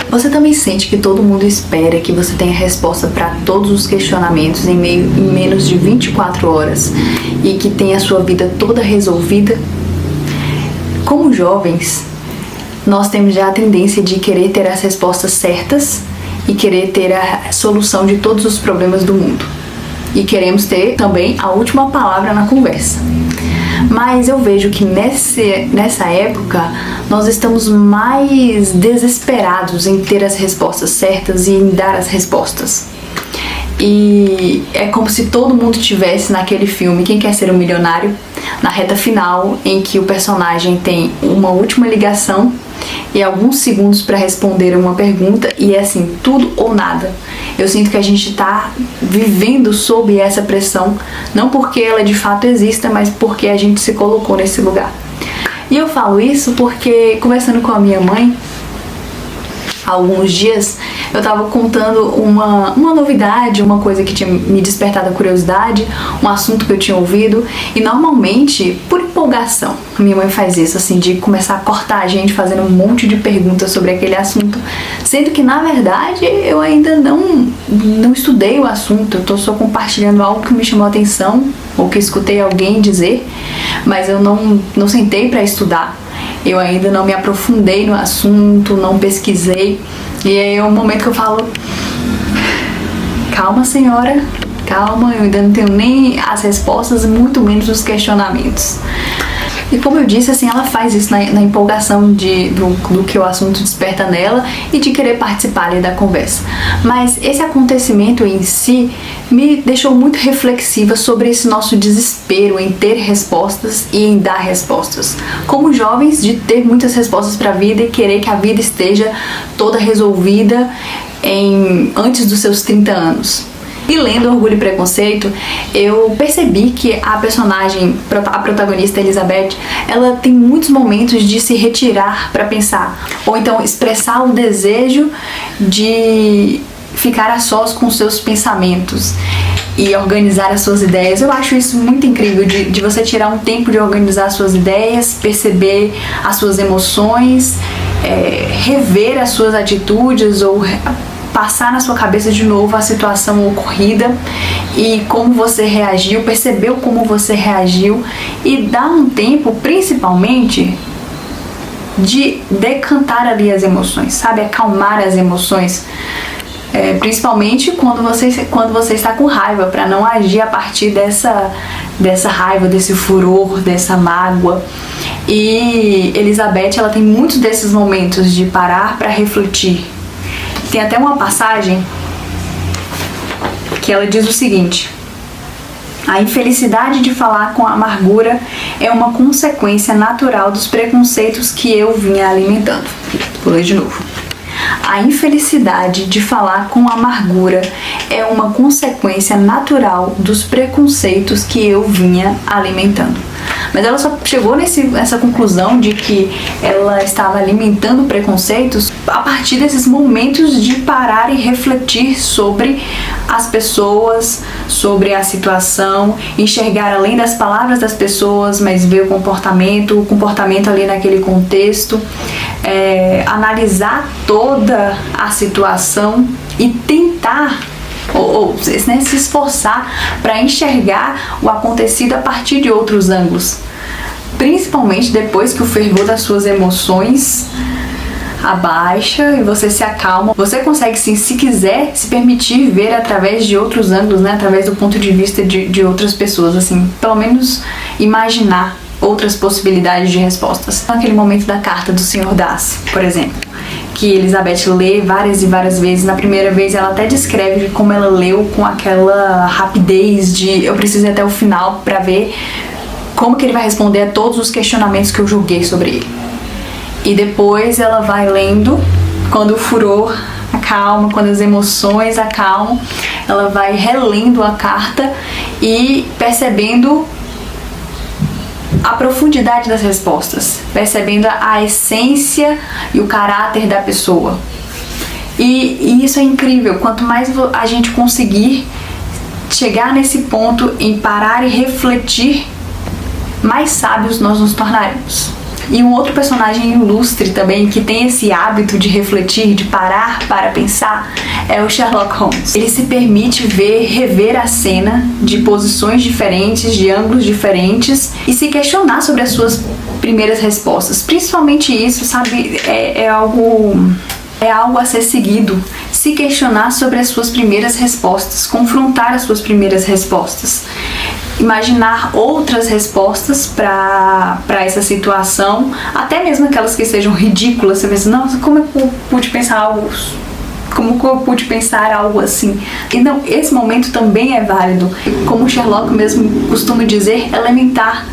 Você também sente que todo mundo espera que você tenha resposta para todos os questionamentos em menos de 24 horas e que tenha a sua vida toda resolvida? Como jovens, nós temos já a tendência de querer ter as respostas certas e querer ter a solução de todos os problemas do mundo. E queremos ter também a última palavra na conversa. Mas eu vejo que nessa época nós estamos mais desesperados em ter as respostas certas e em dar as respostas. E é como se todo mundo tivesse naquele filme Quem Quer Ser um Milionário, na reta final, em que o personagem tem uma última ligação e alguns segundos para responder uma pergunta e é assim, tudo ou nada. Eu sinto que a gente está vivendo sob essa pressão, não porque ela de fato exista, mas porque a gente se colocou nesse lugar. E eu falo isso porque, conversando com a minha mãe, há alguns dias, eu estava contando uma novidade, uma coisa que tinha me despertado a curiosidade, um assunto que eu tinha ouvido, e normalmente, por empolgação, a minha mãe faz isso, assim, de começar a cortar a gente fazendo um monte de perguntas sobre aquele assunto, sendo que, na verdade, eu ainda não estudei o assunto, eu estou só compartilhando algo que me chamou a atenção, ou que escutei alguém dizer, mas eu não sentei para estudar. Eu ainda não me aprofundei no assunto, não pesquisei. E aí é um momento que eu falo: calma, senhora, calma, eu ainda não tenho nem as respostas, muito menos os questionamentos. E como eu disse, assim, ela faz isso na empolgação do que o assunto desperta nela e de querer participar ali da conversa. Mas esse acontecimento em si me deixou muito reflexiva sobre esse nosso desespero em ter respostas e em dar respostas. Como jovens, de ter muitas respostas para a vida e querer que a vida esteja toda resolvida antes dos seus 30 anos. E lendo Orgulho e Preconceito, eu percebi que a personagem, a protagonista Elizabeth, ela tem muitos momentos de se retirar para pensar, ou então expressar o desejo de ficar a sós com seus pensamentos e organizar as suas ideias. Eu acho isso muito incrível, de você tirar um tempo de organizar as suas ideias, perceber as suas emoções, rever as suas atitudes ou passar na sua cabeça de novo a situação ocorrida e como você reagiu, percebeu como você reagiu e dar um tempo, principalmente, de decantar ali as emoções, sabe? Acalmar as emoções, principalmente quando você está com raiva, para não agir a partir dessa raiva, desse furor, dessa mágoa. E Elizabeth, ela tem muitos desses momentos de parar para refletir. Tem até uma passagem que ela diz o seguinte: a infelicidade de falar com amargura é uma consequência natural dos preconceitos que eu vinha alimentando. Vou ler de novo. A infelicidade de falar com amargura é uma consequência natural dos preconceitos que eu vinha alimentando. Mas ela só chegou nessa conclusão de que ela estava alimentando preconceitos a partir desses momentos de parar e refletir sobre as pessoas, sobre a situação, enxergar além das palavras das pessoas, mas ver o comportamento ali naquele contexto, analisar toda a situação e tentar se esforçar para enxergar o acontecido a partir de outros ângulos, principalmente depois que o fervor das suas emoções abaixa e você se acalma. Você consegue, sim, se quiser, se permitir ver através de outros ângulos, né? Através do ponto de vista de outras pessoas, assim, pelo menos imaginar outras possibilidades de respostas. Naquele momento da carta do Sr. Darcy, por exemplo, que Elizabeth lê várias e várias vezes. Na primeira vez ela até descreve como ela leu com aquela rapidez de eu preciso ir até o final para ver como que ele vai responder a todos os questionamentos que eu julguei sobre ele. E depois ela vai lendo, quando o furor acalma, quando as emoções acalmam, ela vai relendo a carta e percebendo a profundidade das respostas, percebendo a essência e o caráter da pessoa. E isso é incrível. Quanto mais a gente conseguir chegar nesse ponto em parar e refletir, mais sábios nós nos tornaremos. E um outro personagem ilustre também, que tem esse hábito de refletir, de parar para pensar, é o Sherlock Holmes. Ele se permite rever a cena de posições diferentes, de ângulos diferentes e se questionar sobre as suas primeiras respostas. Principalmente isso, sabe, é algo a ser seguido. Se questionar sobre as suas primeiras respostas, confrontar as suas primeiras respostas, imaginar outras respostas para essa situação, até mesmo aquelas que sejam ridículas. Você pensa, nossa, como eu pude pensar algo assim? Então, esse momento também é válido. Como o Sherlock mesmo costuma dizer, elementar.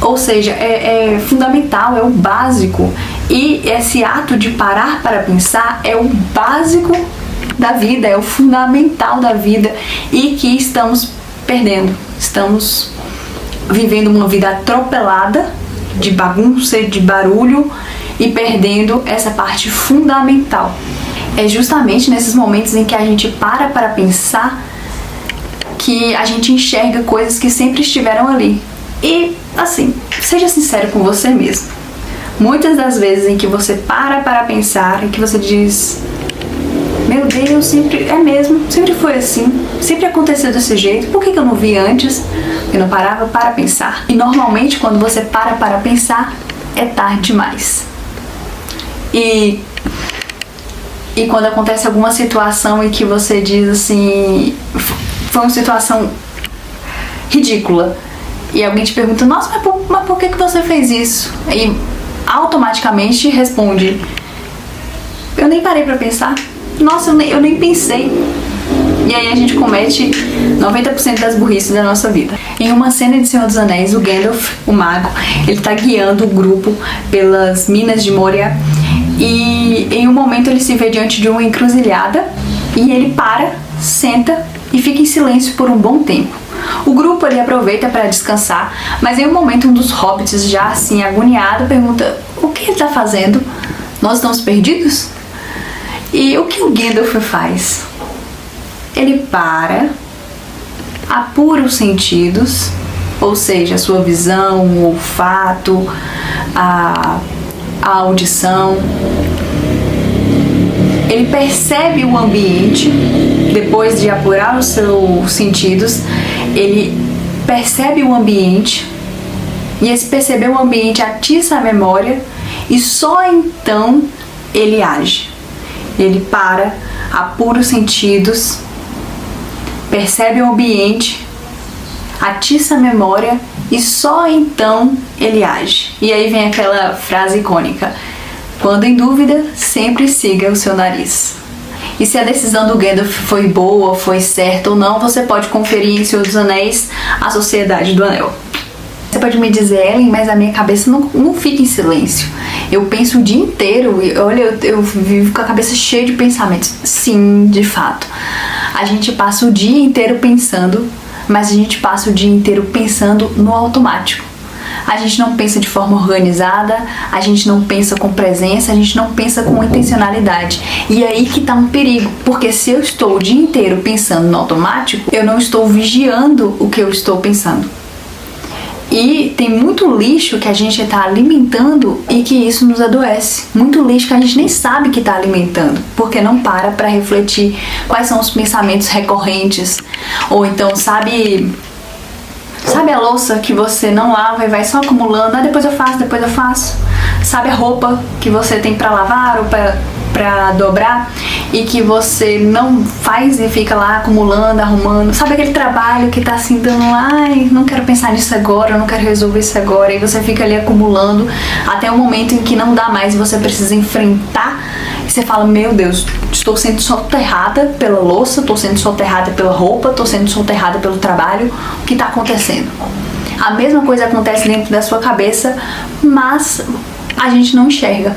Ou seja, é fundamental, é o básico. E esse ato de parar para pensar é o básico da vida, é o fundamental da vida e que estamos perdendo. Estamos vivendo uma vida atropelada de bagunça, de barulho e perdendo essa parte fundamental. É justamente nesses momentos em que a gente para pensar que a gente enxerga coisas que sempre estiveram ali. E, assim, seja sincero com você mesmo. Muitas das vezes em que você para pensar, em que você diz, meu Deus, sempre foi assim, sempre aconteceu desse jeito, por que eu não vi antes? Eu não parava para pensar. E normalmente quando você para pensar, é tarde demais. E quando acontece alguma situação em que você diz assim, foi uma situação ridícula, e alguém te pergunta, nossa, mas por que você fez isso? E automaticamente responde, eu nem parei pra pensar, nossa, eu nem pensei. E aí a gente comete 90% das burrices da nossa vida. Em uma cena de Senhor dos Anéis, o Gandalf, o mago, ele tá guiando o grupo pelas minas de Moria, e em um momento ele se vê diante de uma encruzilhada e ele para, senta e fica em silêncio por um bom tempo. O grupo ali aproveita para descansar, mas em um momento um dos hobbits, já assim agoniado, pergunta, o que ele tá fazendo? Nós estamos perdidos? E o que o Gandalf faz? Ele para, apura os sentidos, ou seja, a sua visão, o olfato, a audição. Ele percebe o ambiente, depois de apurar os seus sentidos, ele percebe o ambiente, e esse perceber o ambiente atiça a memória, e só então ele age. Ele para, apura os sentidos, percebe o ambiente, atiça a memória e só então ele age. E aí vem aquela frase icônica, quando em dúvida, sempre siga o seu nariz. E se a decisão do Gandalf foi boa, foi certa ou não, você pode conferir em Senhor dos Anéis, A Sociedade do Anel. Você pode me dizer, Ellen, mas a minha cabeça não fica em silêncio. Eu penso o dia inteiro, e olha, eu vivo com a cabeça cheia de pensamentos. Sim, de fato. A gente passa o dia inteiro pensando, mas a gente passa o dia inteiro pensando no automático. A gente não pensa de forma organizada, a gente não pensa com presença, a gente não pensa com intencionalidade. E aí que tá um perigo, porque se eu estou o dia inteiro pensando no automático, eu não estou vigiando o que eu estou pensando. E tem muito lixo que a gente está alimentando e que isso nos adoece. Muito lixo que a gente nem sabe que está alimentando, porque não para refletir quais são os pensamentos recorrentes. Ou então, sabe a louça que você não lava e vai só acumulando? Depois eu faço. Sabe a roupa que você tem para lavar ou para dobrar e que você não faz e fica lá acumulando, arrumando? Sabe aquele trabalho que tá assim dando, ai, não quero pensar nisso agora, não quero resolver isso agora, e você fica ali acumulando até o momento em que não dá mais e você precisa enfrentar e você fala, meu Deus, estou sendo soterrada pela louça, estou sendo soterrada pela roupa, estou sendo soterrada pelo trabalho, o que está acontecendo? A mesma coisa acontece dentro da sua cabeça, mas a gente não enxerga.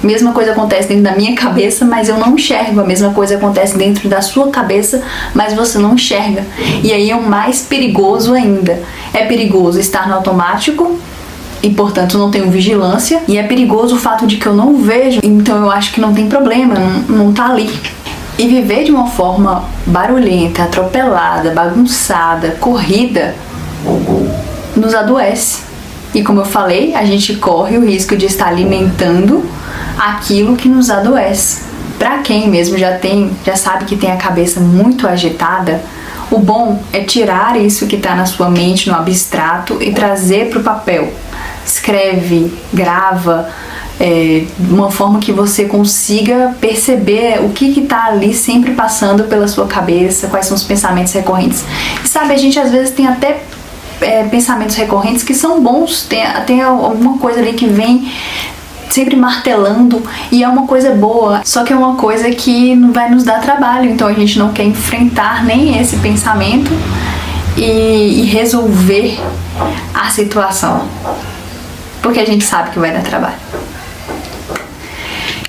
A mesma coisa acontece dentro da minha cabeça, mas eu não enxergo. A mesma coisa acontece dentro da sua cabeça, mas você não enxerga. E aí é o mais perigoso ainda. É perigoso estar no automático e, portanto, não tenho vigilância. E é perigoso o fato de que eu não vejo, então eu acho que não tem problema, não tá ali. E viver de uma forma barulhenta, atropelada, bagunçada, corrida, nos adoece. E como eu falei, a gente corre o risco de estar alimentando aquilo que nos adoece. Para quem mesmo já sabe que tem a cabeça muito agitada, o bom é tirar isso que está na sua mente, no abstrato, e trazer para o papel. Escreve, grava, de uma forma que você consiga perceber o que está ali sempre passando pela sua cabeça, quais são os pensamentos recorrentes. E sabe, a gente às vezes tem até pensamentos recorrentes que são bons, tem alguma coisa ali que vem sempre martelando e é uma coisa boa, só que é uma coisa que não vai nos dar trabalho, então a gente não quer enfrentar nem esse pensamento e resolver a situação, porque a gente sabe que vai dar trabalho.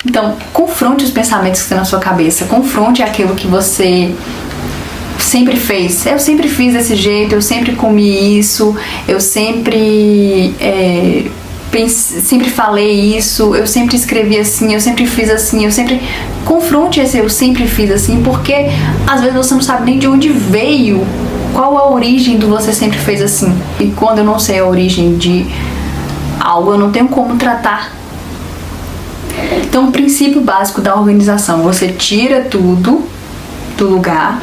Então, confronte os pensamentos que estão na sua cabeça, confronte aquilo que você sempre fez. Eu sempre fiz desse jeito, eu sempre comi isso, eu sempre sempre falei isso, eu sempre escrevi assim, eu sempre fiz assim, eu sempre... Confronte esse eu sempre fiz assim, porque às vezes você não sabe nem de onde veio, qual a origem do você sempre fez assim. E quando eu não sei a origem de algo, eu não tenho como tratar. Então, o princípio básico da organização: você tira tudo do lugar,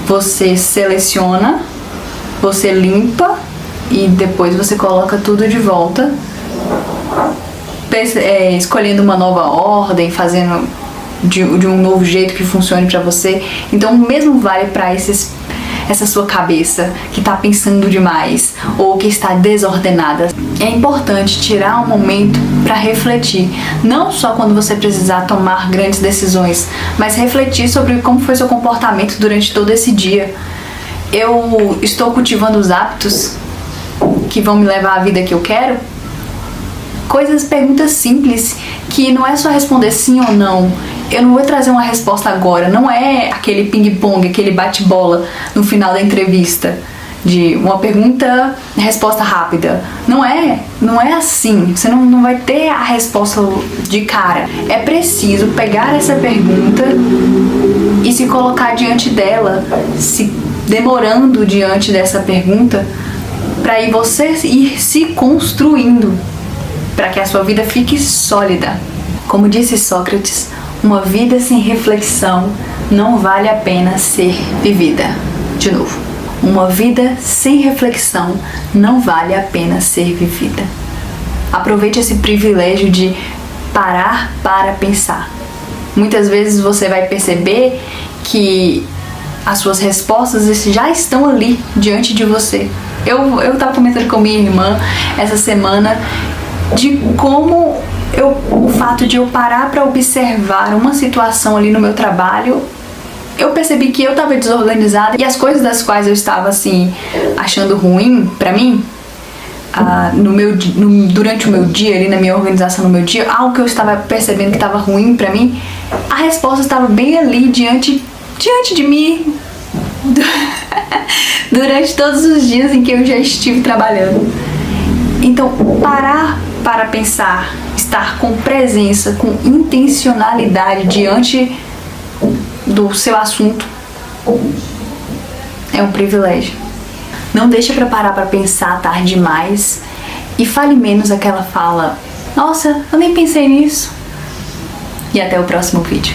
você seleciona, você limpa e depois você coloca tudo de volta, escolhendo uma nova ordem, fazendo de um novo jeito que funcione para você. Então, o mesmo vale para essa sua cabeça que está pensando demais ou que está desordenada. É importante tirar um momento para refletir, não só quando você precisar tomar grandes decisões, mas refletir sobre como foi seu comportamento durante todo esse dia. Eu estou cultivando os hábitos que vão me levar à vida que eu quero? Perguntas simples, que não é só responder sim ou não. Eu não vou trazer uma resposta agora, não é aquele ping-pong, aquele bate-bola no final da entrevista, de uma pergunta, resposta rápida. Não é assim, você não vai ter a resposta de cara. É preciso pegar essa pergunta e se colocar diante dela, se demorando diante dessa pergunta, para aí você ir se construindo, para que a sua vida fique sólida. Como disse Sócrates, uma vida sem reflexão não vale a pena ser vivida. De novo, uma vida sem reflexão não vale a pena ser vivida. Aproveite esse privilégio de parar para pensar. Muitas vezes você vai perceber que as suas respostas já estão ali diante de você. Eu estava comentando com minha irmã essa semana de como o fato de eu parar para observar uma situação ali no meu trabalho, eu percebi que eu estava desorganizada e as coisas das quais eu estava assim achando ruim para mim, durante o meu dia, ali na minha organização no meu dia, algo que eu estava percebendo que estava ruim para mim, a resposta estava bem ali diante de mim durante todos os dias em que eu já estive trabalhando. Então, parar para pensar, estar com presença, com intencionalidade diante do seu assunto, é um privilégio. Não deixa para parar para pensar tarde demais e fale menos aquela fala: nossa, eu nem pensei nisso. E até o próximo vídeo.